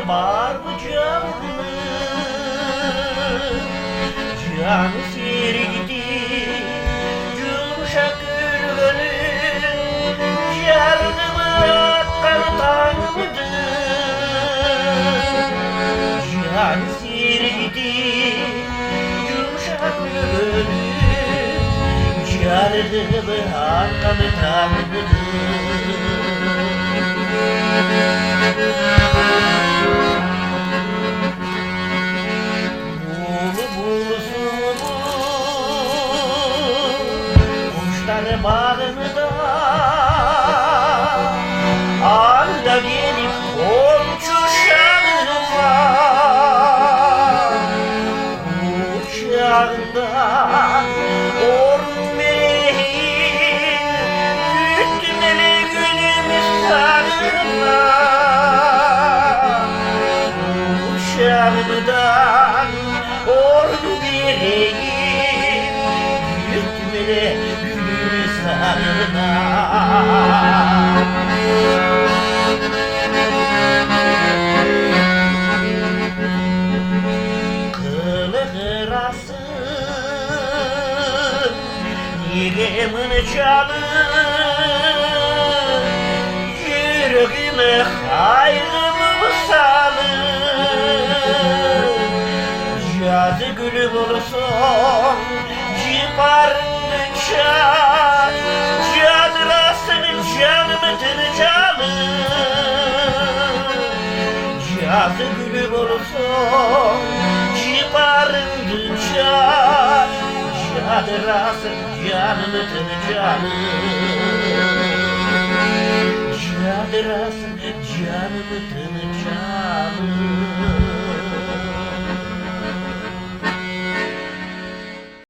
var mı canlı? Can sirgidi yumuşak gülgünün yardımı akkan mıdır? Can sirgidi yumuşak gülgünün yardımı akkan mıdır? Bağrımda anda gelip komşuşanım var. Uçağında orun meleğin güttümeli gülümü sarına. Uçağımdan orun meleğin güttümeli sarına. Kılıkırasın yüreğimin çalır, yüreğime hayrımı salır. Yazı gülüm olsun civarınca cadırasının canımıdır canım. Yazı gülüm olsun civarınca cadırasın canımıdır canım.